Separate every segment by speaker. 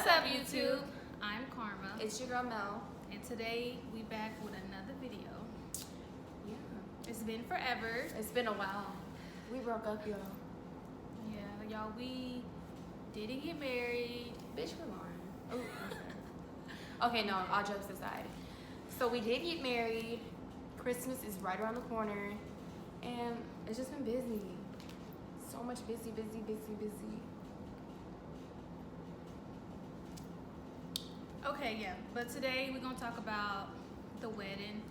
Speaker 1: What's up, YouTube? I'm Karma.
Speaker 2: It's your girl Mel.
Speaker 1: And today we back with another video.
Speaker 2: Yeah.
Speaker 1: It's been forever.
Speaker 2: It's been a while. We broke up, y'all.
Speaker 1: Yeah, y'all, we didn't get married.
Speaker 2: Bitch, we're lying. Okay, no, all jokes aside. So we did get married. Christmas is right around the corner. And it's just been busy. So much busy.
Speaker 1: Okay, yeah. But today we're going to talk about the wedding.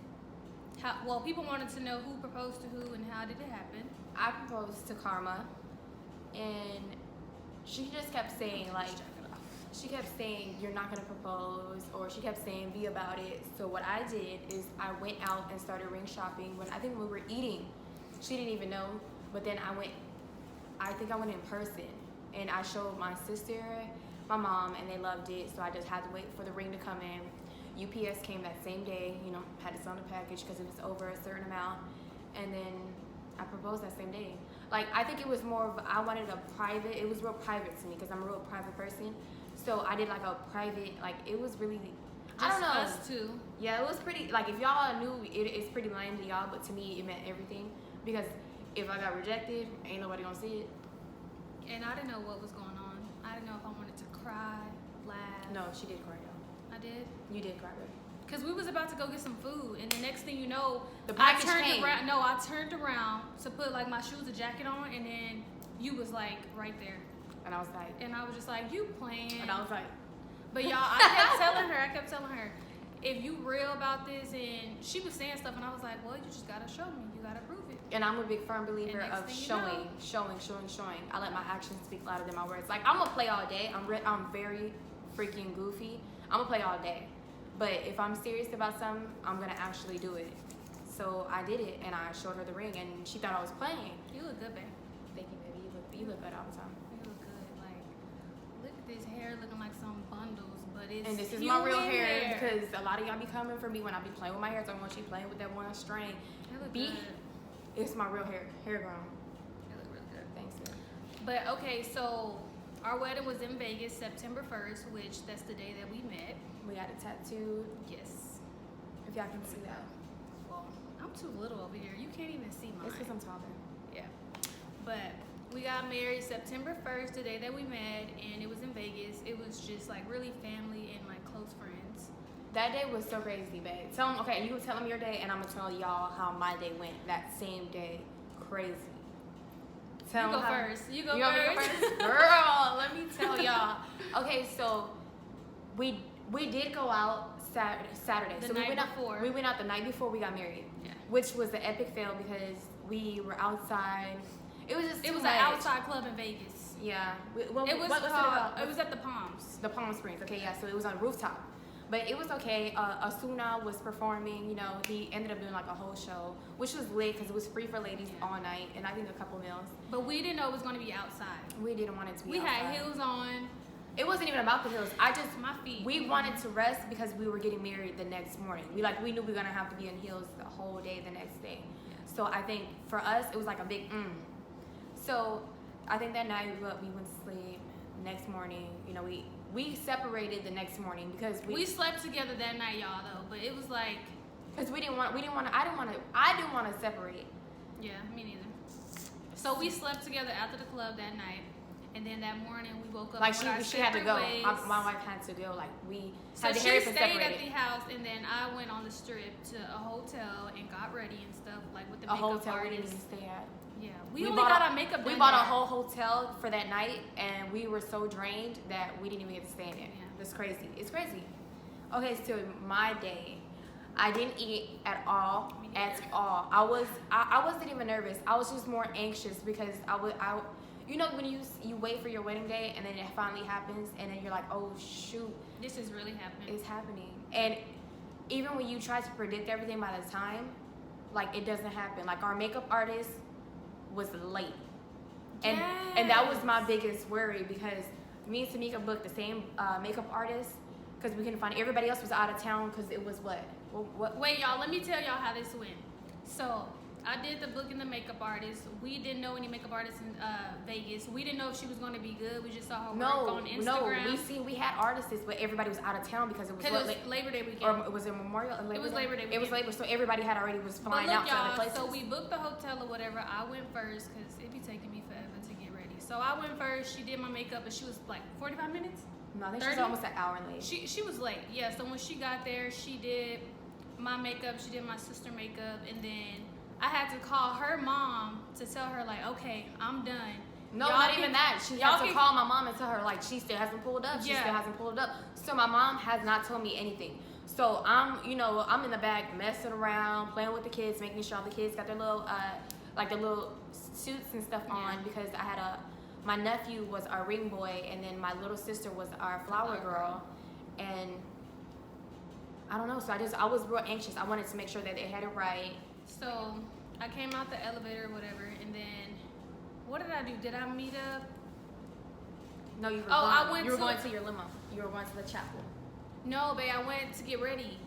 Speaker 1: Well, people wanted to know who proposed to who and how did it happen.
Speaker 2: I proposed to Karma. And she just kept saying, like, you're not going to propose, or she kept saying, be about it. So what I did is I went out and started ring shopping when we were eating. She didn't even know, but then I went in person, and I showed my sister, my mom, and they loved it, so I just had to wait for the ring to come in. UPS came that same day, had to send the package because it was over a certain amount, and then I proposed that same day. Like, I think it was more of, I wanted a private, it was real private to me because I'm a real private person. So I did like a private, like it was really, I don't know.
Speaker 1: Just us two.
Speaker 2: Yeah, it was pretty, like if y'all knew, it's pretty lame to y'all, but to me it meant everything. Because if I got rejected, ain't nobody gonna see it.
Speaker 1: And I didn't know what was going on. I didn't know if I wanted to cry, laugh.
Speaker 2: No, she did cry though.
Speaker 1: I did?
Speaker 2: You did cry, right?
Speaker 1: Because we was about to go get some food, and the next thing you know,
Speaker 2: the package
Speaker 1: came. I turned around to put like my shoes, a jacket on, and then you was like right there.
Speaker 2: And I was like.
Speaker 1: And I was just like, you playing.
Speaker 2: And I was like.
Speaker 1: But y'all, I kept telling her, if you real about this, and she was saying stuff, and I was like, well, you just gotta show me. You gotta prove it.
Speaker 2: And I'm a big firm believer of showing. I let my actions speak louder than my words. Like, I'm gonna play all day. I'm very freaking goofy. I'm gonna play all day. But if I'm serious about something, I'm gonna actually do it. So I did it, and I showed her the ring, and she thought I was playing.
Speaker 1: You look good, babe.
Speaker 2: Thank you, baby. You look good all the time.
Speaker 1: You look good. Like, look at this hair looking like some bundles, but it's
Speaker 2: and this is my real hair because a lot of y'all be coming for me when I be playing with my hair. So when she playing with that one string,
Speaker 1: it look good.
Speaker 2: It's my real hair grown.
Speaker 1: It look really good.
Speaker 2: Thanks, man.
Speaker 1: But okay, so our wedding was in Vegas, September 1st, which that's the day that we met.
Speaker 2: We got it tattooed.
Speaker 1: Yes.
Speaker 2: If y'all can see that.
Speaker 1: Well, I'm too little over here. You can't even see mine.
Speaker 2: It's because I'm taller.
Speaker 1: Yeah. But we got married September 1st, the day that we met, and it was in Vegas. It was just like really family and like close friends.
Speaker 2: That day was so crazy, babe. Tell them, okay, you tell them your day, and I'm gonna tell y'all how my day went that same day. Crazy.
Speaker 1: You go first. You go first.
Speaker 2: Girl, let me tell y'all. Okay, so we did go out Saturday.
Speaker 1: The night before.
Speaker 2: We went out the night before we got married.
Speaker 1: Yeah.
Speaker 2: Which was an epic fail because we were outside. It was an
Speaker 1: outside club in Vegas.
Speaker 2: Yeah.
Speaker 1: It was at the Palms.
Speaker 2: The Palm Springs. Okay, yeah. So it was on a rooftop. But it was okay. Asuna was performing. He ended up doing like a whole show, which was lit because it was free for ladies all night, and I think a couple meals.
Speaker 1: But we didn't know it was going to be outside.
Speaker 2: We didn't want it to be
Speaker 1: outside. We had heels on.
Speaker 2: It wasn't even about the heels.
Speaker 1: My feet.
Speaker 2: We wanted to rest because we were getting married the next morning. We knew we were gonna have to be in heels the whole day the next day. Yeah. So I think for us it was like a big So I think that night we went to sleep. Next morning, we separated the next morning because
Speaker 1: we slept together that night, y'all, though. But it was like
Speaker 2: because I didn't want to separate.
Speaker 1: Yeah, me neither. So we slept together after the club that night. And then that morning we woke up.
Speaker 2: Like she had to go. My wife had to go. Like we had to
Speaker 1: hurry up and separate. She stayed at the house, and then I went on the strip to a hotel and got ready and stuff, like with the makeup artist.
Speaker 2: A hotel we didn't even stay at.
Speaker 1: Yeah, we only got our makeup done.
Speaker 2: We bought a whole hotel for that night, and we were so drained that we didn't even get to stay in it. Yeah. It's crazy. It's crazy. Okay, so my day, I didn't eat at all. I wasn't even nervous. I was just more anxious because when you wait for your wedding day and then it finally happens and then you're like, oh shoot,
Speaker 1: this is really happening.
Speaker 2: It's happening. And even when you try to predict everything by the time, like it doesn't happen. Like our makeup artist was late. And and that was my biggest worry because me and Tamika booked the same makeup artist because we couldn't find everybody else was out of town because it was what?
Speaker 1: Wait, y'all, let me tell y'all how this went. So I did the book and the makeup artist. We didn't know any makeup artists in Vegas. We didn't know if she was going to be good. We just saw her work on Instagram.
Speaker 2: We had artists, but everybody was out of town because it was
Speaker 1: Labor Day weekend.
Speaker 2: Or was it Memorial?
Speaker 1: It was Labor Day weekend.
Speaker 2: It was Labor, so everybody was flying out to other places.
Speaker 1: So we booked the hotel or whatever. I went first because it'd be taking me forever to get ready. So I went first. She did my makeup, and she was like 45 minutes.
Speaker 2: No, I think she was almost an hour late.
Speaker 1: She was late. Yeah. So when she got there, she did my makeup. She did my sister makeup, and then I had to call her mom to tell her, like, okay, I'm done.
Speaker 2: No, not even that. She had to call my mom and tell her, like, she still hasn't pulled up. She still hasn't pulled up. So my mom has not told me anything. So I'm in the back messing around, playing with the kids, making sure all the kids got their little, their little suits and stuff on because I had my nephew was our ring boy, and then my little sister was our flower girl, and I don't know. So I was real anxious. I wanted to make sure that they had it right.
Speaker 1: So I came out the elevator or whatever, and then what did I do? Did I meet up?
Speaker 2: No, you were going to your limo. You were going to the chapel.
Speaker 1: No, babe, I went to get ready.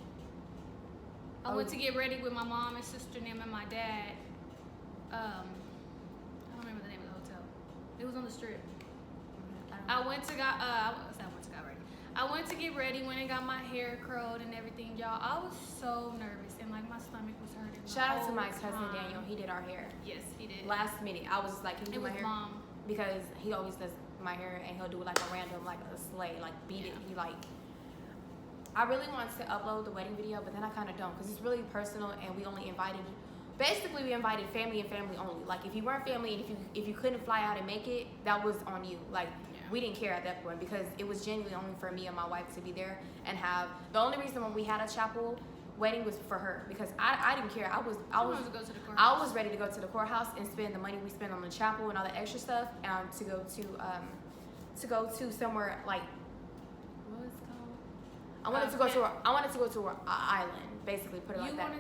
Speaker 1: I went to get ready with my mom and sister and them and my dad. I don't remember the name of the hotel. It was on the strip. I went to get ready, went and got my hair curled and everything, y'all. I was so nervous and like my stomach was hurting.
Speaker 2: Shout out to my cousin Daniel. He did our hair.
Speaker 1: Yes, he did.
Speaker 2: Last minute, I was like, "Can you do my hair?"
Speaker 1: Mom.
Speaker 2: Because he always does my hair and he'll do like a random like a sleigh, like beat it. He like. I really want to upload the wedding video, but then I kind of don't because it's really personal and we only invited. Basically, we invited family and family only. Like if you weren't family and if you couldn't fly out and make it, that was on you. Like. We didn't care at that point because it was genuinely only for me and my wife to be there and have. The only reason when we had a chapel wedding was for her because I didn't care. I was ready to go to the courthouse and spend the money we spent on the chapel and all the extra stuff to go to somewhere like what was it called? I wanted to go to an island, basically put it like that.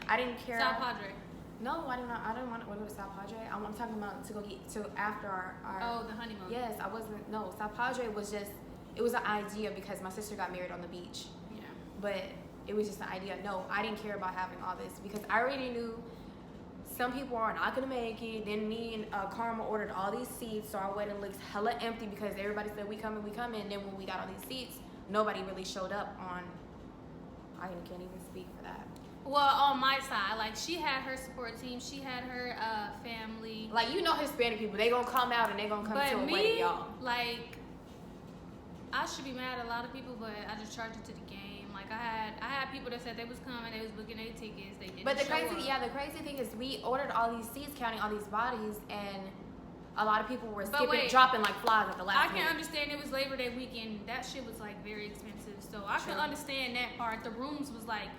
Speaker 2: I didn't care.
Speaker 1: South Padre.
Speaker 2: No, I didn't want to go to South Padre. I'm talking about to go get to after our
Speaker 1: the honeymoon.
Speaker 2: Yes, I wasn't. No, South Padre was just. It was an idea because my sister got married on the beach.
Speaker 1: Yeah.
Speaker 2: But it was just an idea. No, I didn't care about having all this because I already knew some people are not gonna make it. Then me and Karma ordered all these seats, so our wedding looks hella empty because everybody said we coming. And then when we got all these seats, nobody really showed up on. I can't even speak for that.
Speaker 1: Well, on my side, like she had her support team, she had her family.
Speaker 2: Like Hispanic people, they gonna come out and they gonna come to a wedding, y'all.
Speaker 1: Like I should be mad at a lot of people, but I just charged it to the game. Like I had people that said they was coming, they was booking their tickets, they didn't.
Speaker 2: But the crazy thing is we ordered all these seats, counting all these bodies, and a lot of people were dropping like flies at the last minute.
Speaker 1: I can understand it was Labor Day weekend. That shit was like very expensive, so I can understand that part. The rooms was like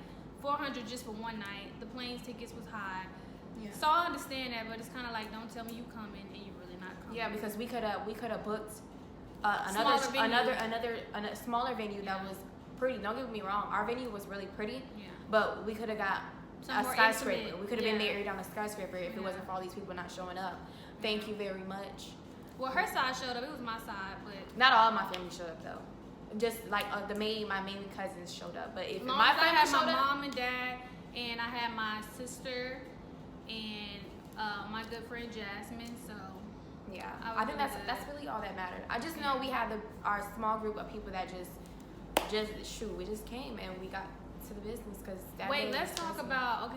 Speaker 1: $400 just for one night. The plane tickets was high. Yeah. So I understand that, but it's kind of like, don't tell me you coming and you really not coming.
Speaker 2: Yeah, because we could have booked another smaller venue that was pretty. Don't get me wrong, our venue was really pretty. Yeah. But we could have got a skyscraper. Intimate. We could have been married on a skyscraper if it wasn't for all these people not showing up. Thank you very much.
Speaker 1: Well, her side showed up. It was my side, but
Speaker 2: not all my family showed up though. Just like my main cousins showed up, but if
Speaker 1: my family showed up, my mom and dad, and I had my sister and my good friend Jasmine. So
Speaker 2: yeah, I think that's really all that mattered. I just know we had our small group of people that we just came and we got to the business because.
Speaker 1: Wait, let's talk about.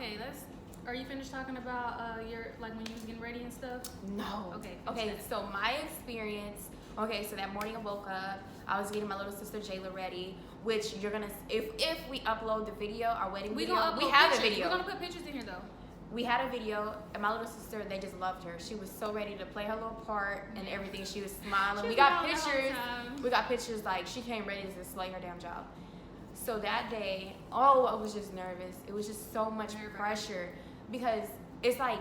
Speaker 1: Are you finished talking about your when you was getting ready and stuff?
Speaker 2: No. Okay. So my experience. Okay, so that morning I woke up. I was getting my little sister Jayla ready, which you're gonna if we upload the video, our wedding video, we have a video.
Speaker 1: We're gonna put pictures in here though.
Speaker 2: We had a video, and my little sister, they just loved her. She was so ready to play her little part and everything. She was smiling. We got pictures. We got pictures like she came ready to slay her damn job. So that day, I was just nervous. It was just so much pressure because it's like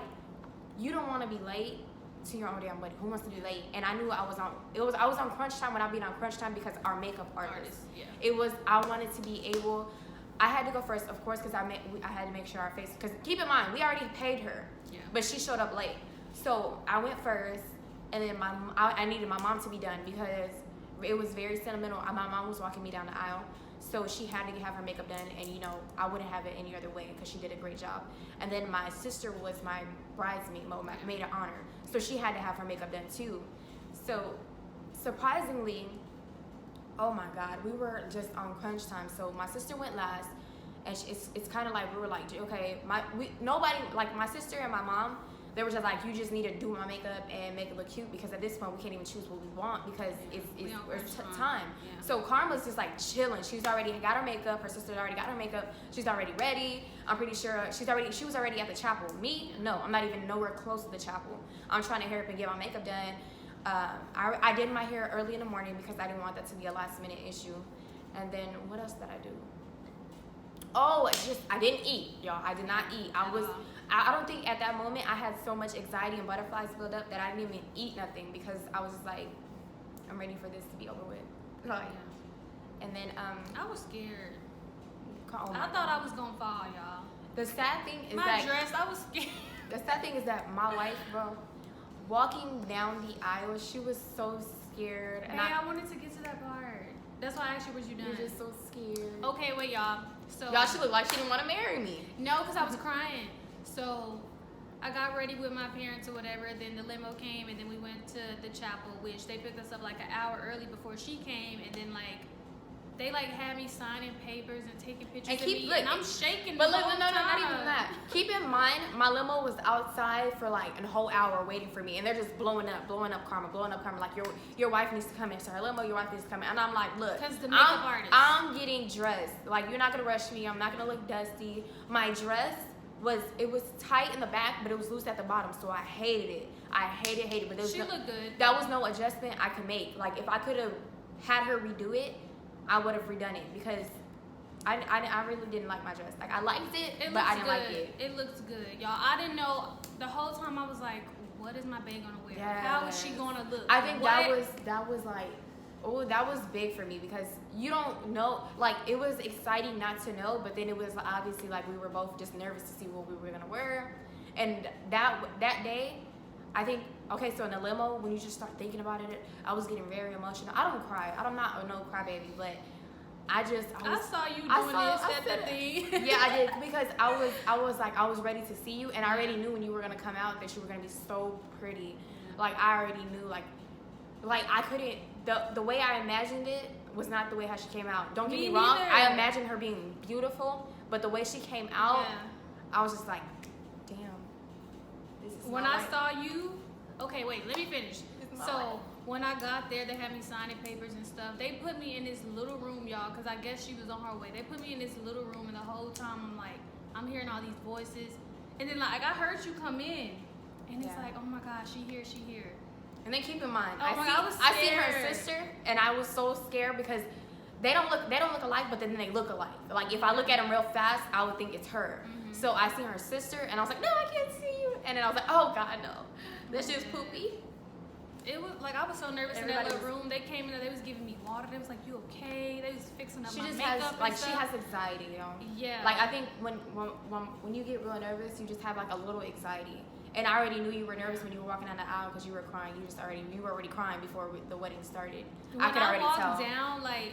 Speaker 2: you don't want to be late to your own damn wedding. Who wants to be late? And I knew I was on crunch time when I be on crunch time because our makeup artist. Yeah. I wanted to be able. I had to go first, of course, because I had to make sure our face. Because keep in mind, we already paid her, but she showed up late. So I went first, and then I needed my mom to be done because it was very sentimental. My mom was walking me down the aisle, so she had to have her makeup done, and you know, I wouldn't have it any other way because she did a great job. And then my sister was my bridesmaid, my maid of honor, so she had to have her makeup done too. So surprisingly, oh my God, we were just on crunch time. So my sister went last, and it's kind of like we were like, okay, nobody, like my sister and my mom, they were just like, you just need to do my makeup and make it look cute, because at this point we can't even choose what we want because it's time. Yeah. So Karma's just like chilling. She's already got her makeup. Her sister already got her makeup. She's already ready. I'm pretty sure she was already at the chapel. Me, no, I'm not even nowhere close to the chapel. I'm trying to hurry up and get my makeup done. I did my hair early in the morning because I didn't want that to be a last minute issue. And then what else did I do? Oh, I didn't eat, y'all. I did not eat. I don't think at that moment I had so much anxiety and butterflies build up that I didn't even eat nothing because I was just like, I'm ready for this to be over with. Like, and then
Speaker 1: I was scared.
Speaker 2: Oh
Speaker 1: I thought I was gonna fall, y'all.
Speaker 2: The sad thing is
Speaker 1: my dress, I was scared.
Speaker 2: The sad thing is that my wife, bro, walking down the aisle, she was so scared.
Speaker 1: And I wanted to get to that part. That's why I asked you, was you done?
Speaker 2: You're just so scared.
Speaker 1: Okay, wait, y'all. So
Speaker 2: y'all, she looked like she didn't want to marry me.
Speaker 1: No, because I was crying. So I got ready with my parents or whatever. Then the limo came, and then we went to the chapel, which they picked us up like an hour early before she came. And then they had me signing papers and taking pictures of me, and I'm shaking.
Speaker 2: But look, no, not even that. Keep in mind, my limo was outside for like a whole hour waiting for me, and they're just blowing up Karma. Like your wife needs to come into her limo. Your wife needs to come in, and I'm like, look,
Speaker 1: because the makeup artist.
Speaker 2: I'm getting dressed. Like, you're not gonna rush me. I'm not gonna look dusty. My dress was tight in the back, but it was loose at the bottom, so I hated it. I hated it. But
Speaker 1: she looked good.
Speaker 2: That was no adjustment I could make. Like, if I could have had her redo it, I would have redone it because I really didn't like my dress. Like, I liked it, but I didn't like it.
Speaker 1: It looks good, y'all. I didn't know the whole time. I was like, what is my bae gonna wear?
Speaker 2: Yes.
Speaker 1: How is she gonna look?
Speaker 2: I think that was like, oh, that was big for me because you don't know. Like, it was exciting not to know, but then it was obviously like we were both just nervous to see what we were gonna wear. And that day, I think, okay, so in the limo, when you just start thinking about it, I was getting very emotional. I don't cry. I'm not a no crybaby, but I saw you doing that thing. Yeah, I did, because I was ready to see you, and I already knew when you were gonna come out that you were gonna be so pretty. Like, I already knew, like I couldn't. The way I imagined it was not the way how she came out. Don't get me wrong. I imagined her being beautiful, but the way she came out, I was just like, damn. This is
Speaker 1: when I saw you. Okay, wait, let me finish. So when I got there, they had me signing papers and stuff. They put me in this little room, y'all, because I guess she was on her way. They put me in this little room, and the whole time I'm hearing all these voices. And then I heard you come in, and it's like, oh my gosh, she here.
Speaker 2: And then keep in mind,
Speaker 1: I
Speaker 2: see her sister, and I was so scared because they don't look alike, but then they look alike. Like, if I look at them real fast, I would think it's her. Mm-hmm. So I see her sister, and I was like, no, I can't see you. And then I was like, oh God, no. This shit's poopy.
Speaker 1: It was like, I was so nervous in that little room. They came in there, they was giving me water. They was like, you okay? They was fixing up my makeup.
Speaker 2: She has anxiety, you know?
Speaker 1: Yeah.
Speaker 2: Like, I think when you get real nervous, you just have like a little anxiety. And I already knew you were nervous when you were walking down the aisle because you were crying. You were already crying before the wedding started.
Speaker 1: When I could already tell. When I walked down,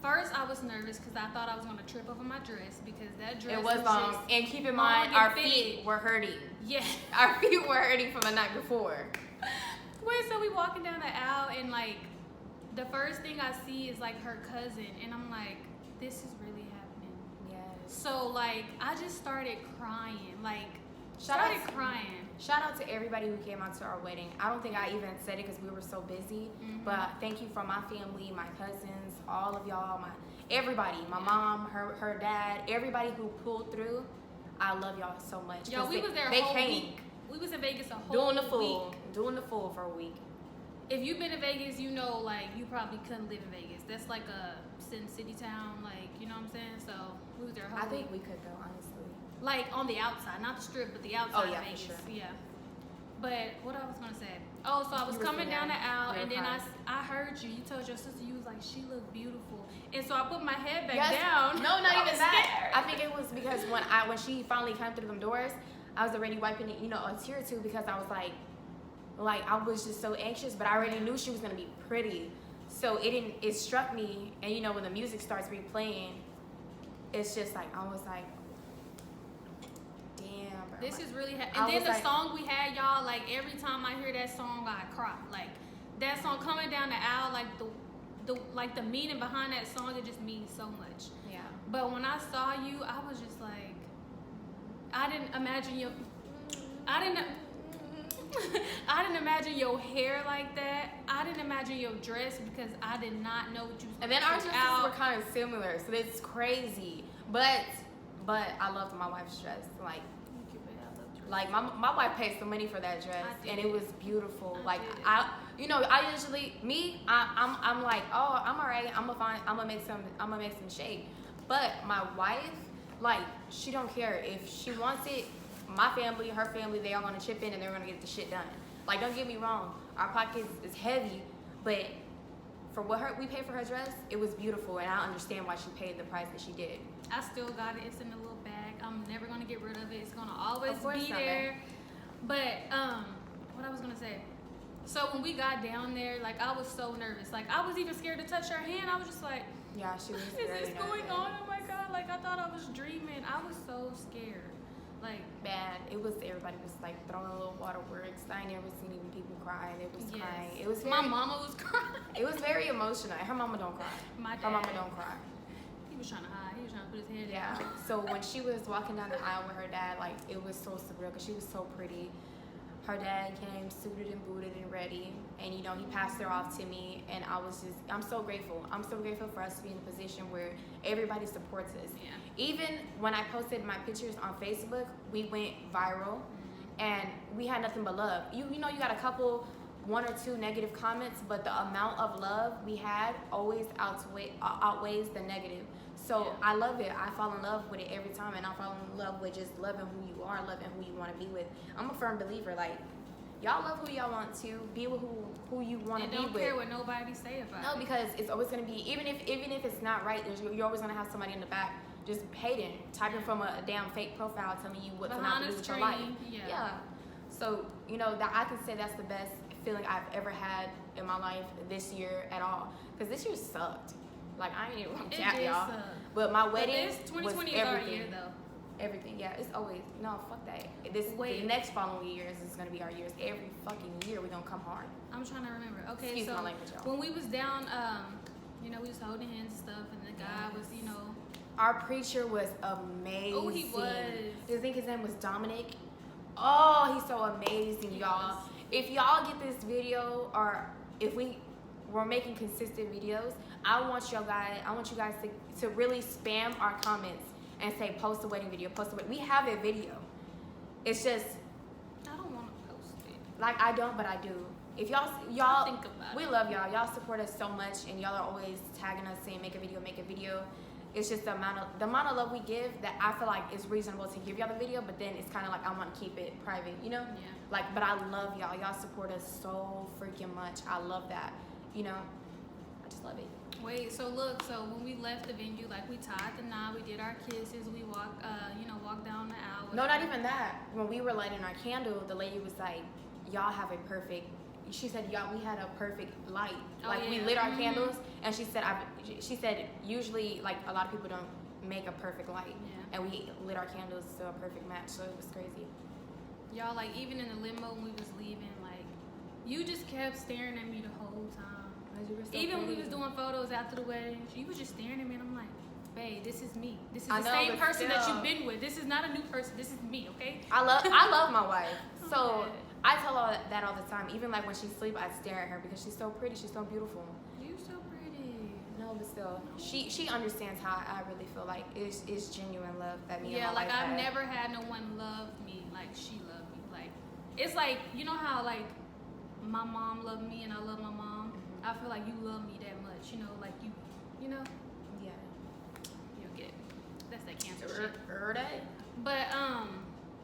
Speaker 1: first I was nervous because I thought I was gonna trip over my dress because that dress was
Speaker 2: long. And keep in mind, our feet were hurting.
Speaker 1: Yeah.
Speaker 2: Our feet were hurting from the night before.
Speaker 1: Wait, so we walking down the aisle, and the first thing I see is her cousin, and I'm like, this is really happening.
Speaker 2: Yes.
Speaker 1: So I just started crying.
Speaker 2: Shout out to everybody who came out to our wedding. I don't think I even said it because we were so busy. Mm-hmm. But thank you from my family, my cousins, all of y'all, everybody, my mom, her dad, everybody who pulled through. I love y'all so much.
Speaker 1: Yo, we was there a whole week. We was in Vegas a whole week.
Speaker 2: Doing the fool for a week.
Speaker 1: If you've been to Vegas, you know, you probably couldn't live in Vegas. That's like a Sin City town, you know what I'm saying? So we was there a whole week.
Speaker 2: I think we could go, honestly.
Speaker 1: On the outside, not the strip, but the outside of Vegas. For sure. Yeah. But what I was gonna say? Oh, so I was coming down the aisle, and then I heard you. You told your sister, you was like, she looked beautiful, and so I put my head back down.
Speaker 2: No, not even that. I think it was because when she finally came through them doors, I was already wiping it, a tear or two because I was like I was just so anxious, but I already knew she was gonna be pretty. So it struck me, and you know, when the music starts replaying, it's just like, I was like, damn, bro.
Speaker 1: This is really, and then the song we had, y'all, like, every time I hear that song, I cry. Like, that song coming down the aisle, like the meaning behind that song, it just means so much.
Speaker 2: Yeah.
Speaker 1: But when I saw you, I was just like, I didn't imagine your hair like that. I didn't imagine your dress because I did not know what you was.
Speaker 2: And then our dresses were kind of similar, so it's crazy. But I loved my wife's dress. Like my wife paid some money for that dress, and it was beautiful. I'm like I'm alright. I'm gonna make some shake. But my wife, like, she don't care if she wants it. My family, her family, they all gonna chip in and they're gonna get the shit done. Like, don't get me wrong, our pockets is heavy, but for what we paid for her dress, it was beautiful, and I understand why she paid the price that she did.
Speaker 1: I still got it. It's in a little bag. I'm never gonna get rid of it. It's gonna always be there. But what I was gonna say. So when we got down there, like, I was so nervous. Like, I was even scared to touch her hand. I was just like,
Speaker 2: yeah, she was.
Speaker 1: Is this going on? Oh my god! Like, I thought I was dreaming. I was so scared. Like,
Speaker 2: bad. It was, everybody was like throwing little waterworks. I ain't never seen even people crying. It was crying. It was
Speaker 1: my mama was crying.
Speaker 2: It was very emotional. Her mama don't cry. Her mama don't cry.
Speaker 1: He was trying to hide. He was trying to put his head
Speaker 2: down. Yeah. So when she was walking down the aisle with her dad, like, it was so surreal because she was so pretty. Her dad came suited and booted and ready, and you know, he passed her off to me, and I'm so grateful. I'm so grateful for us to be in a position where everybody supports us.
Speaker 1: Yeah.
Speaker 2: Even when I posted my pictures on Facebook, we went viral, and we had nothing but love. You know, you got a couple, 1 or 2 negative comments, but the amount of love we had always outweighs the negative. So I love it. I fall in love with it every time, and I fall in love with just loving who you are, loving who you want to be with. I'm a firm believer, like, y'all love who y'all want to, be with who you want to be with.
Speaker 1: And don't care what nobody say about it.
Speaker 2: No, because it's always going to be, even if it's not right, you're always going to have somebody in the back just hating, typing from a damn fake profile telling you what to not do with your life. Yeah. So, you know, that I can say that's the best feeling I've ever had in my life this year at all. Because this year sucked. Like, I ain't even gonna cap y'all. But my wedding
Speaker 1: 2020
Speaker 2: was everything.
Speaker 1: Is our year, though.
Speaker 2: Everything, yeah. It's always, no, fuck that. The next following years is gonna be our years. Every fucking year we gonna come hard.
Speaker 1: I'm trying to remember. Okay,
Speaker 2: Excuse
Speaker 1: so
Speaker 2: my language, y'all.
Speaker 1: when we was down, you know, we was holding hands and stuff, and the guy was, you know.
Speaker 2: Our preacher was amazing.
Speaker 1: Oh, he was.
Speaker 2: I think his name was Dominic. Oh, he's so amazing, y'all. If y'all get this video, or if we're making consistent videos, I want you guys to really spam our comments and say, post a wedding video, post a wedding. We have a video. It's just,
Speaker 1: I don't want to post it.
Speaker 2: Like, I don't, but I do. If y'all
Speaker 1: think about
Speaker 2: we love y'all. Y'all support us so much, and y'all are always tagging us saying, make a video. It's just the amount of love we give that I feel like it's reasonable to give y'all the video, but then it's kind of like I want to keep it private, you know?
Speaker 1: Yeah.
Speaker 2: Like, but I love y'all. Y'all support us so freaking much. I love that. You know, I just love it.
Speaker 1: Wait, so look, so when we left the venue, like, we tied the knot, we did our kisses, we walked down the aisle.
Speaker 2: No, not even that. When we were lighting our candle, the lady was like, y'all have a perfect, she said, y'all, we had a perfect light. We lit our candles, and she said, usually, like, a lot of people don't make a perfect light.
Speaker 1: Yeah.
Speaker 2: And we lit our candles to a perfect match, so it was crazy.
Speaker 1: Y'all, like, even in the limo when we was leaving, like, you just kept staring at me the whole time. Even when we was doing photos after the wedding, you was just staring at me, and I'm like, babe, this is me. This is the same person that you've been with. This is not a new person. This is me, okay?
Speaker 2: I love my wife. So I tell her that all the time. Even like when she sleep, I stare at her because she's so pretty. She's so beautiful.
Speaker 1: You're so pretty.
Speaker 2: No, but still, she understands how I really feel. Like, it's genuine love that me and my wife
Speaker 1: I've
Speaker 2: had.
Speaker 1: never had no one love me like she loved me. Like, it's like, you know how, like, my mom loved me and I love my mom? I feel like you love me that much, you know, like, you know?
Speaker 2: Yeah.
Speaker 1: You'll get it. That's that cancer shit.
Speaker 2: Right?
Speaker 1: But,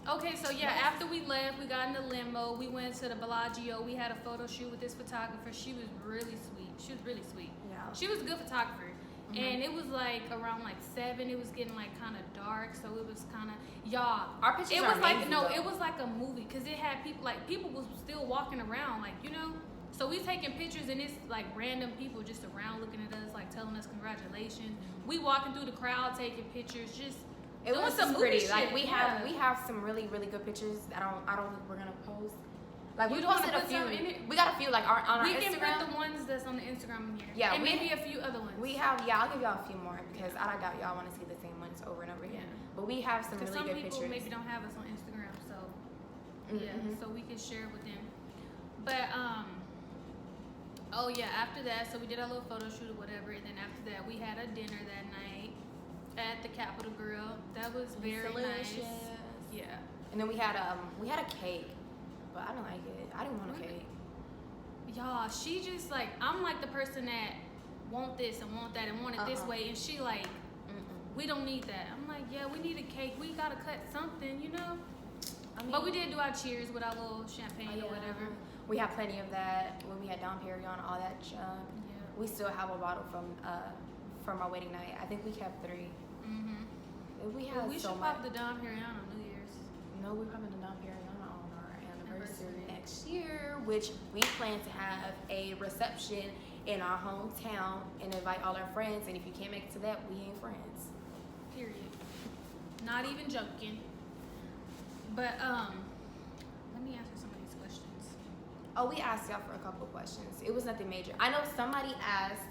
Speaker 1: okay, so yeah, after we left, we got in the limo, we went to the Bellagio, we had a photo shoot with this photographer. She was really sweet.
Speaker 2: Yeah.
Speaker 1: She was a good photographer. And it was like around like 7, it was getting like kind of dark, so it was kind of, y'all,
Speaker 2: our pictures
Speaker 1: it was
Speaker 2: are
Speaker 1: like,
Speaker 2: amazing,
Speaker 1: no,
Speaker 2: though.
Speaker 1: It was like a movie, because it had people was still walking around, like, you know, So we taking pictures and it's like random people just around looking at us, like telling us congratulations. We walking through the crowd taking pictures, just
Speaker 2: it
Speaker 1: doing
Speaker 2: was
Speaker 1: some
Speaker 2: pretty.
Speaker 1: movie
Speaker 2: Like
Speaker 1: shit.
Speaker 2: we have some really good pictures. I don't think we're gonna post. Like we
Speaker 1: You don't
Speaker 2: posted
Speaker 1: wanna
Speaker 2: a
Speaker 1: put some
Speaker 2: few.
Speaker 1: in it?
Speaker 2: We got a few like on our
Speaker 1: We can
Speaker 2: Instagram.
Speaker 1: put the ones that's on the Instagram in here.
Speaker 2: Yeah,
Speaker 1: and maybe a few other ones.
Speaker 2: We have, I'll give y'all a few more because I doubt y'all want to see the same ones over and over again.
Speaker 1: Yeah.
Speaker 2: But we have some really
Speaker 1: some
Speaker 2: good
Speaker 1: people
Speaker 2: pictures.
Speaker 1: maybe don't have us on Instagram, so yeah,
Speaker 2: Mm-hmm.
Speaker 1: so we can share with them. But oh yeah, after that, so we did our little photo shoot or whatever, and then after that, we had a dinner that night at the Capitol Grill. That was very nice. Yeah.
Speaker 2: And then we had a cake, but I didn't like it. I didn't want a cake.
Speaker 1: Y'all, she just like, I'm like the person that want this and want that and want it this way, and she like, we don't need that. I'm like, yeah, we need a cake. We gotta cut something, you know. I mean, but we did do our cheers with our little champagne or whatever.
Speaker 2: We had plenty of that when we had Dom Perignon, all that junk.
Speaker 1: Yeah.
Speaker 2: We still have a bottle from our wedding night. I think we kept 3. We had
Speaker 1: we
Speaker 2: so
Speaker 1: should
Speaker 2: much.
Speaker 1: pop the Dom Perignon on New Year's.
Speaker 2: No, we're popping the Dom Perignon on our anniversary next year, which we plan to have a reception in our hometown and invite all our friends. And if you can't make it to that, we ain't friends.
Speaker 1: Period. Not even joking. But let me answer some of these questions.
Speaker 2: Oh, we asked y'all for a couple questions. It was nothing major. I know somebody asked,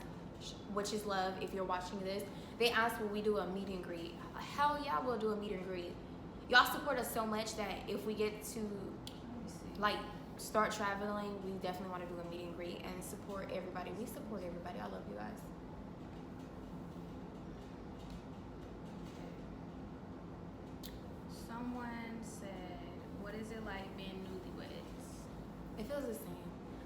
Speaker 2: which is love, if you're watching this, they asked will we do a meet and greet. Hell yeah, we'll do a meet and greet. Y'all support us so much that if we get to like start traveling, we definitely want to do a meet and greet and support everybody. We support everybody. I love you guys.
Speaker 1: Someone said, what is it like being newlyweds?
Speaker 2: It feels the same.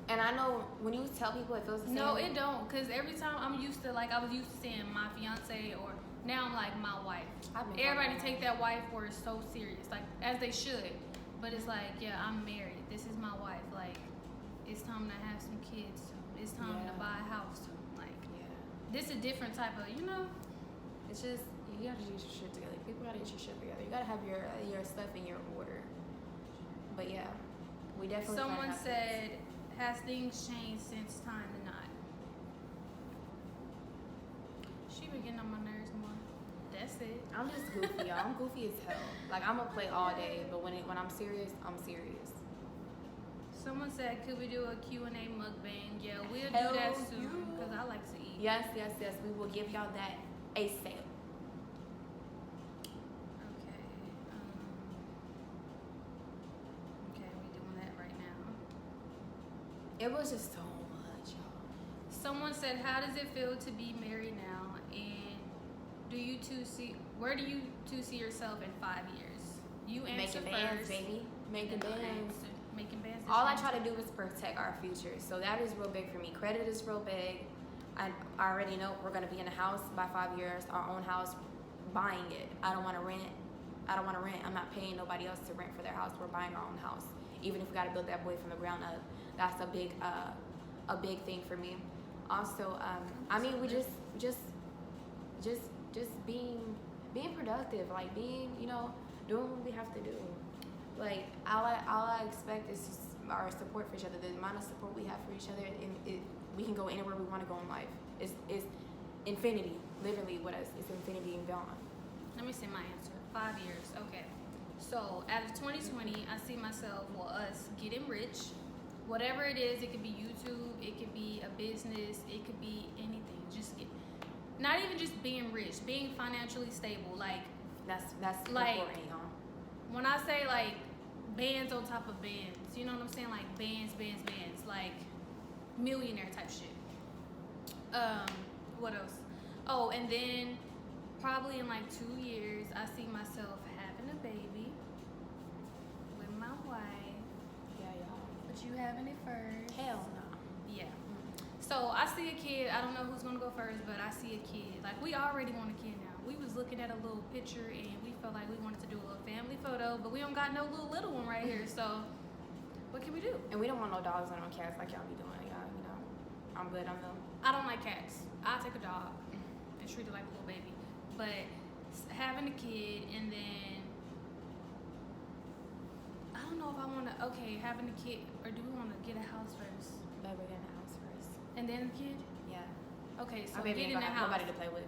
Speaker 2: And I know when you tell people it feels the same.
Speaker 1: No, it don't. Because every time I'm used to, like, I was used to saying my fiance, or now I'm like my wife. Everybody take that wife word so serious, like, as they should. But it's like, yeah, I'm married. This is my wife. Like, it's time to have some kids. It's time to buy a house. Like, this a different type of, you know?
Speaker 2: It's just, you gotta get your shit together. People gotta get your shit together. You gotta have your stuff in your order. But yeah, we definitely.
Speaker 1: Someone said, has things changed since tying the knot? She been getting on my nerves more. That's it.
Speaker 2: I'm just goofy, y'all. I'm goofy as hell. Like, I'm gonna play all day, but when I'm serious, I'm serious.
Speaker 1: Someone said, could we do a Q&A mukbang? Yeah, we'll
Speaker 2: Hell
Speaker 1: do that soon, because I like to eat.
Speaker 2: Yes. We will give y'all that ASAP.
Speaker 1: Okay. Okay, we doing that right now.
Speaker 2: It was just so much, y'all.
Speaker 1: Someone said, how does it feel to be married now? And where do you two see yourself in 5 years? You answer
Speaker 2: Making
Speaker 1: first.
Speaker 2: bands, baby. Making bands.
Speaker 1: Making bands.
Speaker 2: All I try to do is protect our future. So that is real big for me. Credit is real big. I already know we're going to be in a house by 5 years, our own house, buying it. I don't want to rent. I'm not paying nobody else to rent for their house. We're buying our own house. Even if we got to build that boy from the ground up. That's a big thing for me. Also, I mean, we just being productive, like being, you know, doing what we have to do. Like, all I expect is just our support for each other. The amount of support we have for each other, and we can go anywhere we want to go in life. It's infinity, literally. It's infinity and beyond.
Speaker 1: Let me say my answer. 5 years. Okay. So, out of 2020, I see myself, us getting rich. Whatever it is, it could be YouTube, it could be a business, it could be anything. Not even just being rich, being financially stable. Like,
Speaker 2: that's
Speaker 1: like,
Speaker 2: important, y'all.
Speaker 1: when I say like bands on top of bands, you know what I'm saying? Like bands, like millionaire type shit. What else? Oh, and then probably in like 2 years, I see myself having a baby with my wife.
Speaker 2: Yeah, y'all.
Speaker 1: But you having it first?
Speaker 2: Hell no.
Speaker 1: Yeah. So I see a kid. I don't know who's gonna go first, but I see a kid. Like, we already want a kid now. We was looking at a little picture and we felt like we wanted to do a little family photo, but we don't got no little one right here. So what can we do?
Speaker 2: And we don't want no dogs or no cats like y'all be doing, y'all. You know, I'm good on them.
Speaker 1: I don't like cats. I'll take a dog and treat it like a little baby. But having a kid and then I don't know if I want to. Okay, having a kid, or do we want to get a house first?
Speaker 2: Like, we're getting a house first.
Speaker 1: And then a kid?
Speaker 2: Yeah.
Speaker 1: Okay, so
Speaker 2: Our baby
Speaker 1: get
Speaker 2: ain't
Speaker 1: in the
Speaker 2: gonna have
Speaker 1: house.
Speaker 2: nobody to play with.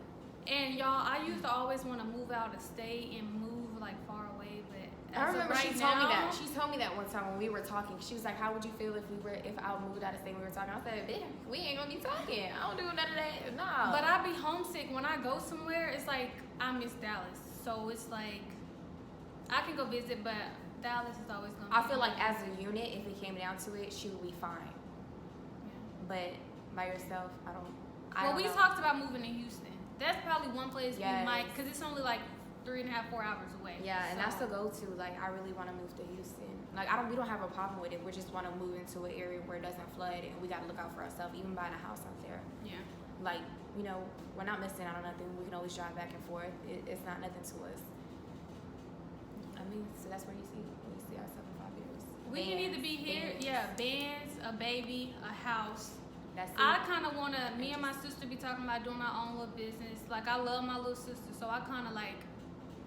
Speaker 1: And y'all, I used to always want to move out of state and move like far away, but
Speaker 2: I
Speaker 1: as of
Speaker 2: remember
Speaker 1: right
Speaker 2: she told me
Speaker 1: now-
Speaker 2: that. She told me that one time when we were talking. She was like, "How would you feel if I moved out of state?" And we were talking. I said, "Damn, we ain't gonna be talking. I don't do none of that. Nah."
Speaker 1: But I be homesick when I go somewhere. It's like I miss Dallas, so it's like I can go visit, but Dallas is always gonna.
Speaker 2: I feel like as a unit, if it came down to it, she would be fine.
Speaker 1: Yeah.
Speaker 2: But by yourself, I don't.
Speaker 1: Well, we talked about moving to Houston. That's probably one place we
Speaker 2: Yes.
Speaker 1: might, because it's only like 3.5, 4 hours away.
Speaker 2: Yeah, and
Speaker 1: so.
Speaker 2: that's the go-to. Like, I really want to move to Houston. Like, we don't have a problem with it. We just want to move into an area where it doesn't flood, and we got to look out for ourselves, even buying a house out there.
Speaker 1: Yeah.
Speaker 2: Like, you know, we're not missing out on nothing. We can always drive back and forth. It's not nothing to us. I mean, so that's where you see ourselves in 5 years.
Speaker 1: We can either be here,
Speaker 2: bands.
Speaker 1: bands, a baby, a house.
Speaker 2: That's it.
Speaker 1: I kind of want to, me and my sister be talking about doing our own little business. Like, I love my little sister, so I kind of like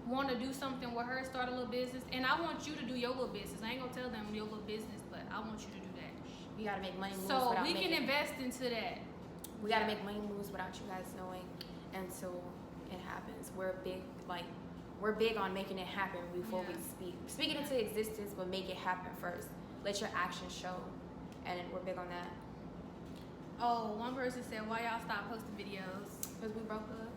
Speaker 1: want to do something with her, start a little business. And I want you to do your little business. I ain't going to tell them your little business, but I want you to do that.
Speaker 2: You got to make money moves
Speaker 1: So
Speaker 2: without
Speaker 1: we
Speaker 2: making.
Speaker 1: can invest into that.
Speaker 2: We got to make money moves without you guys knowing until it happens. We're big on making it happen before we speak. Speak it into existence, but make it happen first. Let your actions show. And we're big on that.
Speaker 1: Oh, one person said, why y'all stop posting videos?
Speaker 2: Because we broke up.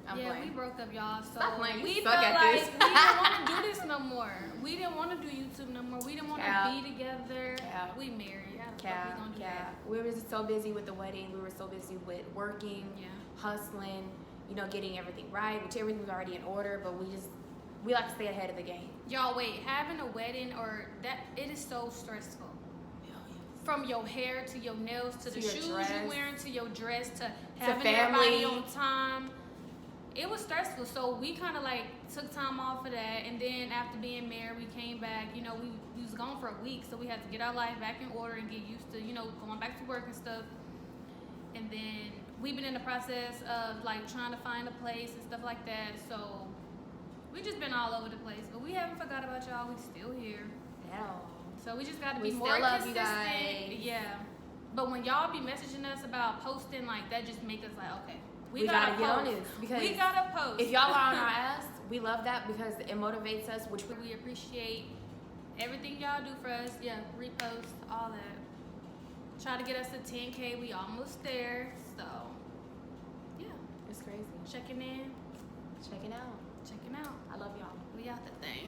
Speaker 2: I'm
Speaker 1: Yeah,
Speaker 2: playing.
Speaker 1: we broke up, y'all. So
Speaker 2: Stop playing. You
Speaker 1: we
Speaker 2: suck
Speaker 1: felt
Speaker 2: at
Speaker 1: like
Speaker 2: this.
Speaker 1: we didn't want to do this no more. We didn't want to do YouTube no more. We didn't want to
Speaker 2: Cap.
Speaker 1: be together.
Speaker 2: Cap.
Speaker 1: We married. How the fuck we gonna do that?
Speaker 2: We were just so busy with the wedding. We were so busy with working,
Speaker 1: Yeah.
Speaker 2: hustling, you know, getting everything right, which everything was already in order, but we like to stay ahead of the game.
Speaker 1: Y'all, wait, having a wedding it is so stressful. From your hair to your nails to the
Speaker 2: your
Speaker 1: shoes
Speaker 2: dress.
Speaker 1: you're wearing to your dress to having
Speaker 2: family.
Speaker 1: everybody on time. It was stressful, so we kind of like took time off of that, and then after being married, we came back. You know, we was gone for a week, so we had to get our life back in order and get used to, you know, going back to work and stuff. And then we've been in the process of like trying to find a place and stuff like that. So we just been all over the place, but we haven't forgot about y'all. We still here.
Speaker 2: Hell.
Speaker 1: So we just got to
Speaker 2: We
Speaker 1: be
Speaker 2: still
Speaker 1: more
Speaker 2: love you
Speaker 1: consistent.
Speaker 2: guys.
Speaker 1: Yeah. But when y'all be messaging us about posting, like that just make us like, okay,
Speaker 2: We gotta get on this because
Speaker 1: we gotta post.
Speaker 2: if y'all are on our ass, we love that because it motivates us, which
Speaker 1: we appreciate everything y'all do for us. Yeah, repost, all that. Try to get us to 10K. We almost there. So, yeah.
Speaker 2: it's crazy.
Speaker 1: Checking in.
Speaker 2: Checking out.
Speaker 1: Checking out.
Speaker 2: I love y'all.
Speaker 1: We out the thing.